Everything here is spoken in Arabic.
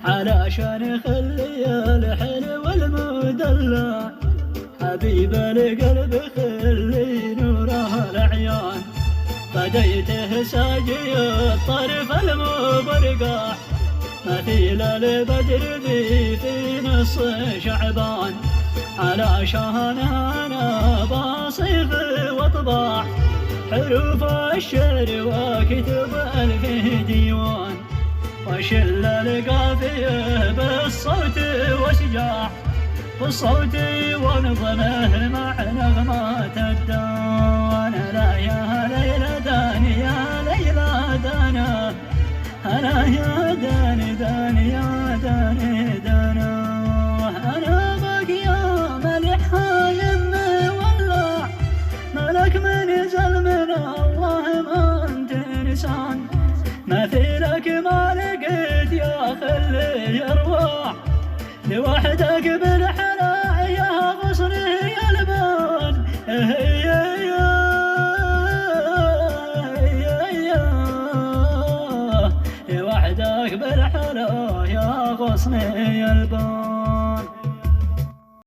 علشان خلي الحلو المدلع حبيب القلب خلي نوره العيان فديته ساجي الطرف المبرقع مثيل البدر في نص شعبان علشان انا بصيغ واطبع حروف الشعر واكتب الف ديوان وشل القافية بالصوت واشجاع بالصوت ونظمه مع نغمات الدوان لا يا ليلى داني يا ليلى دانا أنا يا داني داني يا داني دانا أنا بك يا ملح يمي والله ملك من زل من الله ما أنت إنسان مثيلك ما لقيت يا خلي الأرواح لوحدك بالحلا يا غصني البان لوحدك بالحلا يا غصني البان